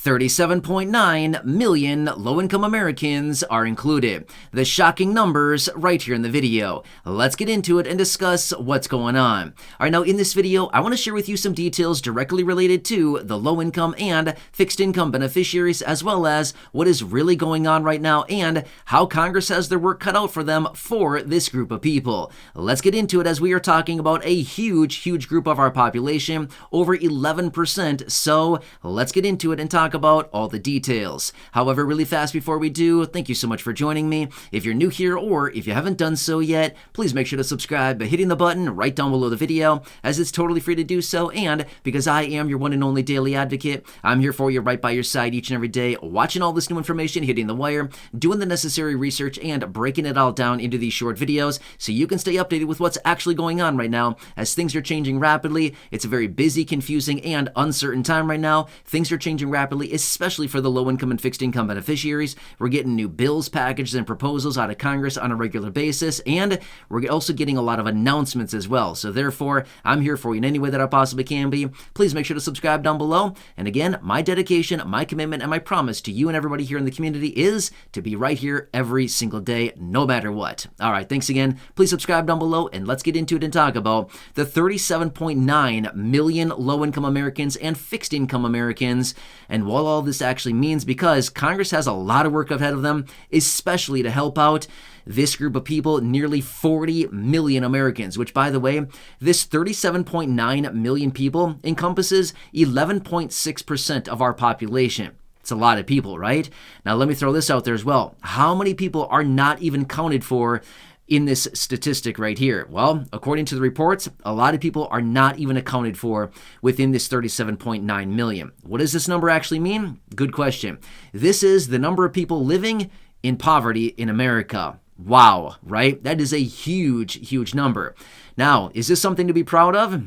37.9 million low-income Americans are included. The shocking numbers right here in the video. Let's get into it and discuss what's going on. All right, now in this video, I want to share with you some details directly related to the low-income and fixed-income beneficiaries, as well as what is really going on right now and how Congress has their work cut out for them for this group of people. Let's get into it as we are talking about a huge group of our population, over 11%. So let's get into it and talk about all the details. However, really fast before we do, thank you so much for joining me. If you're new here or if you haven't done so yet, please make sure to subscribe by hitting the button right down below the video, as it's totally free to do so. And because I am your one and only daily advocate, I'm here for you right by your side each and every day, watching all this new information hitting the wire, doing the necessary research, and breaking it all down into these short videos so you can stay updated with what's actually going on right now as things are changing rapidly. It's a very busy, confusing, and uncertain time right now. Things are changing rapidly, especially for the low-income and fixed-income beneficiaries. We're getting new bills, packages, and proposals out of Congress on a regular basis, and we're also getting a lot of announcements as well. So therefore, I'm here for you in any way that I possibly can be. Please make sure to subscribe down below. And again, my dedication, my commitment, and my promise to you and everybody here in the community is to be right here every single day, no matter what. All right, thanks again. Please subscribe down below, and let's get into it and talk about the 37.9 million low-income Americans and fixed-income Americans, and what all this actually means, because Congress has a lot of work ahead of them, especially to help out this group of people, nearly 40 million Americans, which, by the way, this 37.9 million people encompasses 11.6% of our population. It's a lot of people, right? Now, let me throw this out there as well. How many people are not even counted for in this statistic right here? Well, according to the reports, a lot of people are not even accounted for within this 37.9 million. What does this number actually mean? Good question. This is the number of people living in poverty in America. Wow, right? That is a huge number. Now, is this something to be proud of?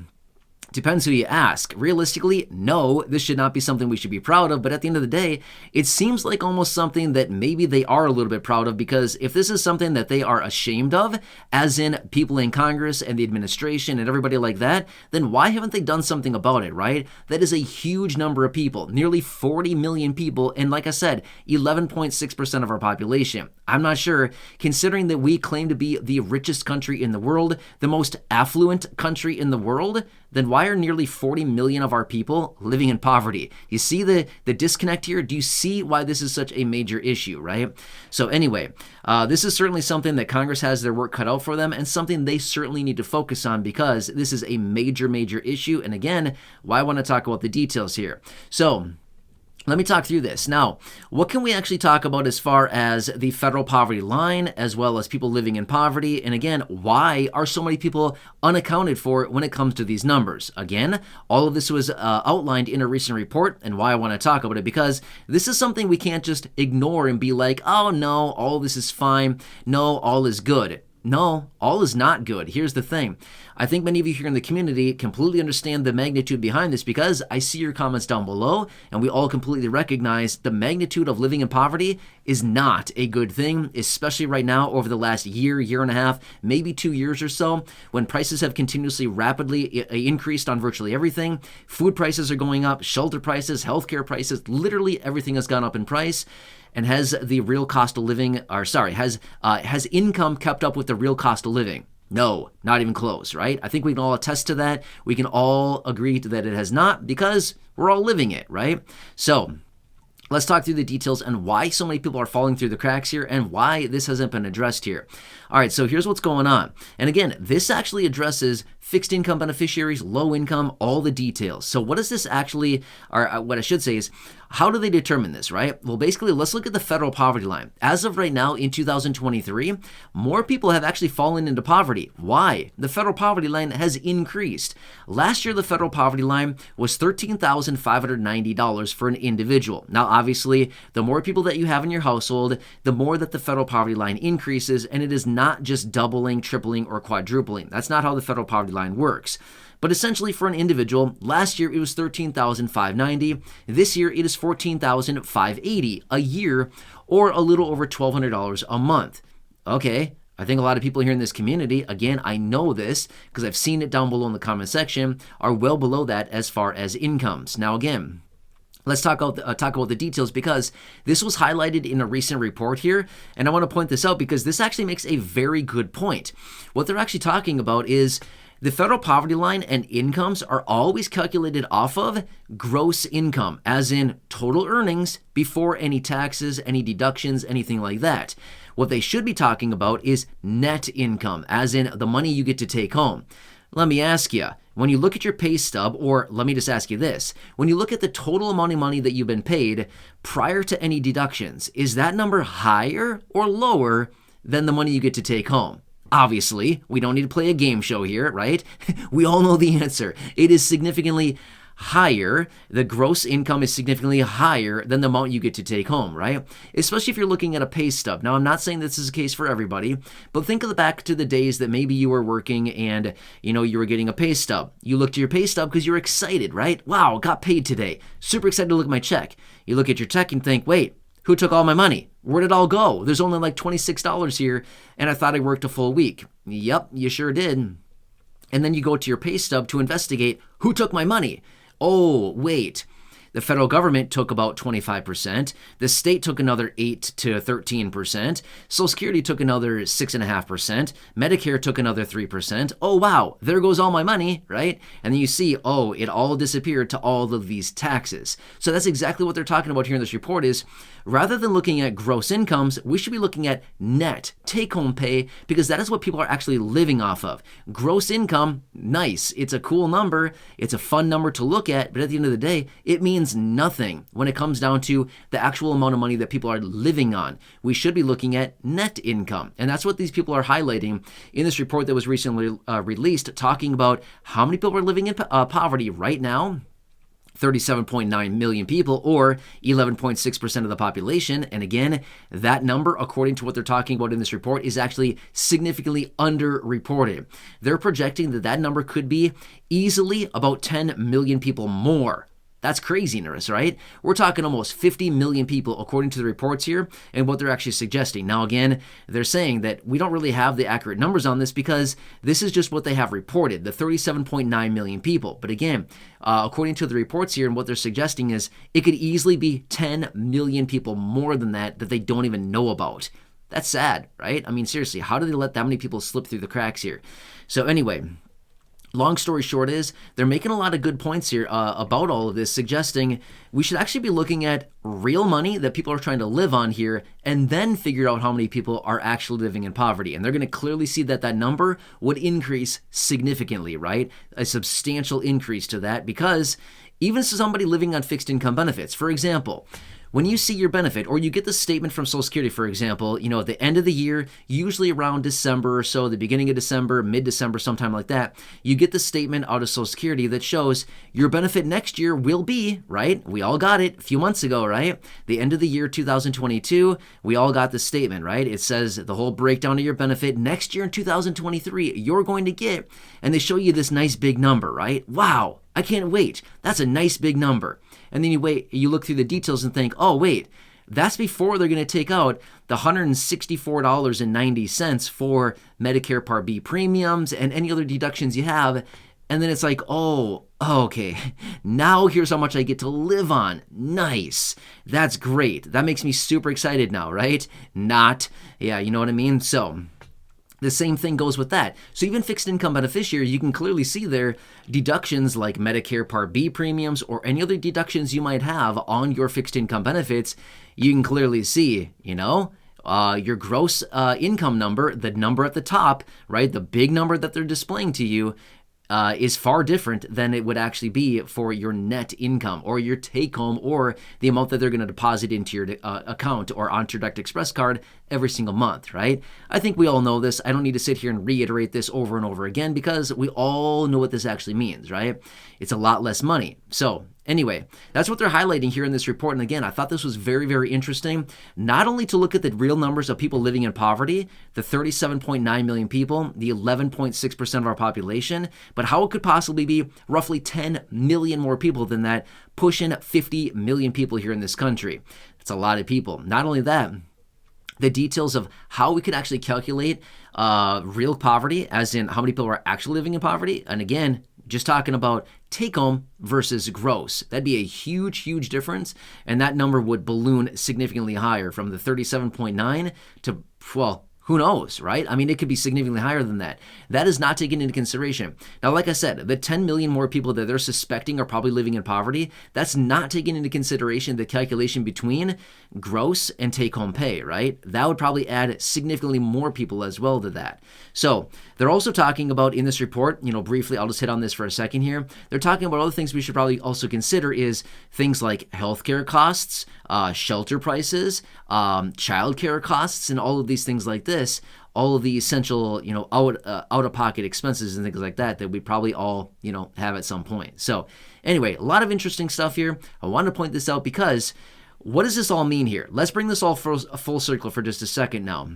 Depends who you ask. Realistically, no, this should not be something we should be proud of, but at the end of the day, it seems like almost something that maybe they are a little bit proud of, because if this is something that they are ashamed of, as in people in Congress and the administration and everybody like that, then why haven't they done something about it, right? That is a huge number of people, nearly 40 million people, and like I said, 11.6% of our population. I'm not sure, considering that we claim to be the richest country in the world, the most affluent country in the world, then why are nearly 40 million of our people living in poverty? You see the disconnect here? Do you see why this is such a major issue, right? So anyway, this is certainly something that Congress has their work cut out for them, and something they certainly need to focus on, because this is a major issue. And again, why I want to talk about the details here. So let me talk through this. Now, what can we actually talk about as far as the federal poverty line, as well as people living in poverty? And again, why are so many people unaccounted for when it comes to these numbers? Again, all of this was outlined in a recent report, and why I want to talk about it, because this is something we can't just ignore and be like, oh no, all this is fine. No, all is good. No, all is not good. Here's the thing. I think many of you here in the community completely understand the magnitude behind this, because I see your comments down below, and we all completely recognize the magnitude of living in poverty is not a good thing, especially right now over the last year and a half, maybe 2 years or so, when prices have continuously rapidly increased on virtually everything. Food prices are going up, shelter prices, healthcare prices, literally everything has gone up in price. And has the real cost of living, has income kept up with the real cost of living? No, not even close, right? I think we can all attest to that. We can all agree to that it has not, because we're all living it, right? So let's talk through the details and why so many people are falling through the cracks here, and why this hasn't been addressed here. All right, so here's what's going on. And again, this actually addresses fixed income beneficiaries, low income, all the details. So what does this actually, or what I should say is, how do they determine this, right? Well, basically, let's look at the federal poverty line. As of right now, in 2023, more people have actually fallen into poverty. Why? The federal poverty line has increased. Last year, the federal poverty line was $13,590 for an individual. Now, obviously, the more people that you have in your household, the more that the federal poverty line increases, and it is not just doubling, tripling, or quadrupling. That's not how the federal poverty line works. But essentially, for an individual, last year it was $13,590. This year it is $14,580 a year, or a little over $1,200 a month. Okay, I think a lot of people here in this community, again, I know this because I've seen it down below in the comment section, are well below that as far as incomes. Now again, Let's talk about the details, because this was highlighted in a recent report here, and I want to point this out because this actually makes a very good point. What they're actually talking about is the federal poverty line and incomes are always calculated off of gross income, as in total earnings before any taxes, any deductions, anything like that. What they should be talking about is net income, as in the money you get to take home. Let me ask you, when you look at your pay stub, or let me just ask you this, when you look at the total amount of money that you've been paid prior to any deductions, is that number higher or lower than the money you get to take home? Obviously, we don't need to play a game show here, right? We all know the answer. It is significantly higher. The gross income is significantly higher than the amount you get to take home, right? Especially if you're looking at a pay stub. Now, I'm not saying this is the case for everybody, but think of back to the days that maybe you were working and, you were getting a pay stub. You looked at your pay stub because you're excited, right? Wow, got paid today. Super excited to look at my check. You look at your check and think, wait, who took all my money? Where did it all go? There's only like $26 here, and I thought I worked a full week. Yep, you sure did. And then you go to your pay stub to investigate who took my money. Oh, wait. The federal government took about 25%. The state took another 8 to 13%. Social Security took another 6.5%. Medicare took another 3%. Oh, wow, there goes all my money, right? And then you see, oh, it all disappeared to all of these taxes. So that's exactly what they're talking about here in this report is, rather than looking at gross incomes, we should be looking at net take-home pay, because that is what people are actually living off of. Gross income, nice. It's a cool number. It's a fun number to look at, but at the end of the day, it means nothing when it comes down to the actual amount of money that people are living on. We should be looking at net income. And that's what these people are highlighting in this report that was recently released, talking about how many people are living in poverty right now. 37.9 million people, or 11.6% of the population. And again, that number, according to what they're talking about in this report, is actually significantly underreported. They're projecting that that number could be easily about 10 million people more. That's craziness, right? We're talking almost 50 million people, according to the reports here, and what they're actually suggesting. Now, again, they're saying that we don't really have the accurate numbers on this because this is just what they have reported, the 37.9 million people. But again, according to the reports here, and what they're suggesting is it could easily be 10 million people more than that they don't even know about. That's sad, right? I mean, seriously, how do they let that many people slip through the cracks here? So anyway, long story short is they're making a lot of good points here about all of this, suggesting we should actually be looking at real money that people are trying to live on here, and then figure out how many people are actually living in poverty. And they're going to clearly see that that number would increase significantly, right? A substantial increase to that, because even somebody living on fixed income benefits, for example, when you see your benefit, or you get the statement from Social Security, for example, at the end of the year, usually around December or so, the beginning of December, mid-December, sometime like that, you get the statement out of Social Security that shows your benefit next year will be, right? We all got it a few months ago, right? The end of the year 2022, we all got the statement, right? It says the whole breakdown of your benefit next year in 2023, you're going to get, and they show you this nice big number, right? Wow, I can't wait. That's a nice big number. And then you look through the details and think, oh, wait, that's before they're going to take out the $164.90 for Medicare Part B premiums and any other deductions you have. And then it's like, oh, okay, now here's how much I get to live on. Nice. That's great. That makes me super excited now, right? Not, yeah, you know what I mean? So the same thing goes with that. So even fixed income beneficiaries, you can clearly see their deductions like Medicare Part B premiums or any other deductions you might have on your fixed income benefits. You can clearly see, your gross income number, the number at the top, right? The big number that they're displaying to you is far different than it would actually be for your net income or your take home or the amount that they're going to deposit into your account or onto your Direct Express card every single month, right? I think we all know this. I don't need to sit here and reiterate this over and over again because we all know what this actually means, right? It's a lot less money. So anyway, that's what they're highlighting here in this report. And again, I thought this was very, very interesting, not only to look at the real numbers of people living in poverty, the 37.9 million people, the 11.6% of our population, but how it could possibly be roughly 10 million more people than that, pushing 50 million people here in this country. It's a lot of people. Not only that, the details of how we could actually calculate real poverty, as in how many people are actually living in poverty. And again, just talking about take home versus gross. That'd be a huge, huge difference. And that number would balloon significantly higher from the 37.9 to, well, who knows, right? I mean, it could be significantly higher than that. That is not taken into consideration. Now, like I said, the 10 million more people that they're suspecting are probably living in poverty, that's not taking into consideration the calculation between gross and take-home pay, right? That would probably add significantly more people as well to that. So they're also talking about in this report, briefly, I'll just hit on this for a second here. They're talking about other things we should probably also consider is things like healthcare costs, shelter prices, childcare costs, and all of these things like this, all of the essential, out-of-pocket expenses and things like that we probably all, have at some point. So anyway, a lot of interesting stuff here. I wanted to point this out because what does this all mean here? Let's bring this all full circle for just a second now.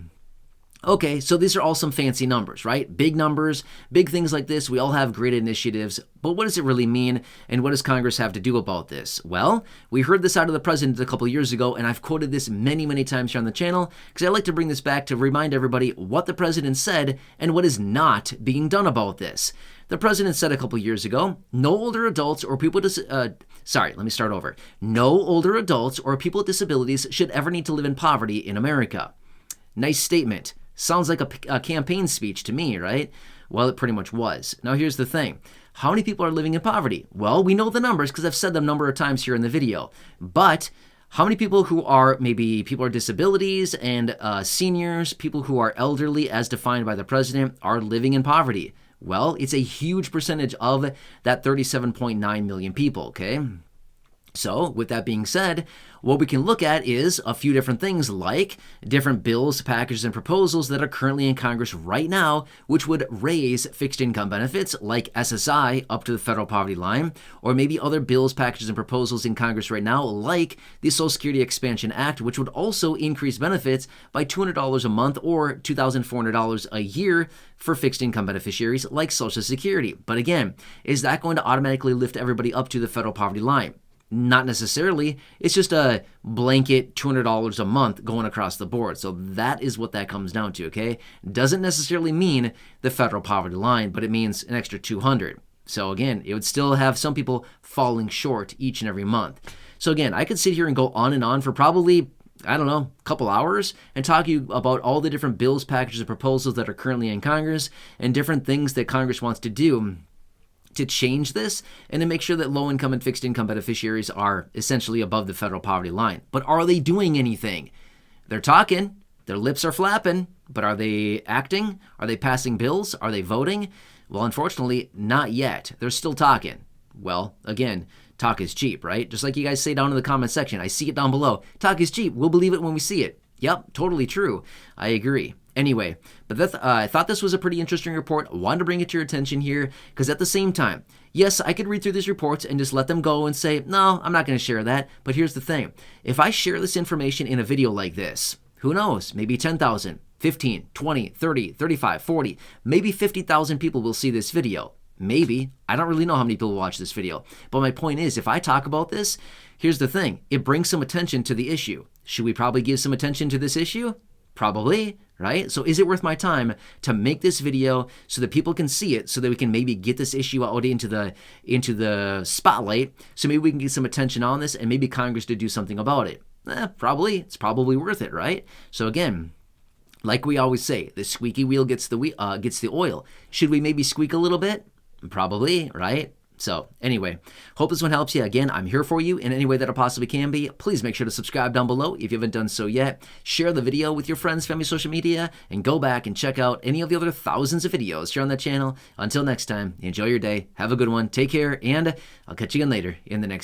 Okay, so these are all some fancy numbers, right? Big numbers, big things like this. We all have great initiatives, but what does it really mean? And what does Congress have to do about this? Well, we heard this out of the president a couple of years ago, and I've quoted this many, many times here on the channel because I like to bring this back to remind everybody what the president said and what is not being done about this. The president said a couple of years ago, no older adults or people No older adults or people with disabilities should ever need to live in poverty in America. Nice statement. Sounds like a campaign speech to me, right? Well, it pretty much was. Now, here's the thing. How many people are living in poverty? Well, we know the numbers because I've said them a number of times here in the video. But how many people who are maybe people with disabilities and seniors, people who are elderly as defined by the president, are living in poverty? Well, it's a huge percentage of that 37.9 million people, okay? So, with that being said, what we can look at is a few different things like different bills, packages, and proposals that are currently in Congress right now, which would raise fixed income benefits like SSI up to the federal poverty line, or maybe other bills, packages, and proposals in Congress right now like the Social Security Expansion Act, which would also increase benefits by $200 a month or $2,400 a year for fixed income beneficiaries like Social Security. But again, is that going to automatically lift everybody up to the federal poverty line? Not necessarily. It's just a blanket $200 a month going across the board. So that is what that comes down to, okay? Doesn't necessarily mean the federal poverty line, but it means an extra $200. So again, it would still have some people falling short each and every month. So again, I could sit here and go on and on for probably, I don't know, a couple hours and talk to you about all the different bills, packages, and proposals that are currently in Congress and different things that Congress wants to do to change this and to make sure that low-income and fixed-income beneficiaries are essentially above the federal poverty line. But are they doing anything? They're talking, their lips are flapping, but are they acting? Are they passing bills? Are they voting? Well, unfortunately, not yet. They're still talking. Well, again, talk is cheap, right? Just like you guys say down in the comment section. I see it down below. Talk is cheap. We'll believe it when we see it. Yep, totally true. I agree. Anyway, but I thought this was a pretty interesting report. I wanted to bring it to your attention here because at the same time, yes, I could read through these reports and just let them go and say, no, I'm not going to share that. But here's the thing. If I share this information in a video like this, who knows, maybe 10,000, 15, 20, 30, 35, 40, maybe 50,000 people will see this video. Maybe. I don't really know how many people watch this video. But my point is, if I talk about this, here's the thing. It brings some attention to the issue. Should we probably give some attention to this issue? Probably, right? So is it worth my time to make this video so that people can see it so that we can maybe get this issue out into the spotlight so maybe we can get some attention on this and maybe Congress to do something about it? Probably. It's probably worth it, right? So again, like we always say, the squeaky wheel gets the oil. Should we maybe squeak a little bit? Probably, right? So anyway, hope this one helps you. Again, I'm here for you in any way that I possibly can be. Please make sure to subscribe down below if you haven't done so yet. Share the video with your friends, family, social media, and go back and check out any of the other thousands of videos here on the channel. Until next time, enjoy your day. Have a good one. Take care, and I'll catch you again later in the next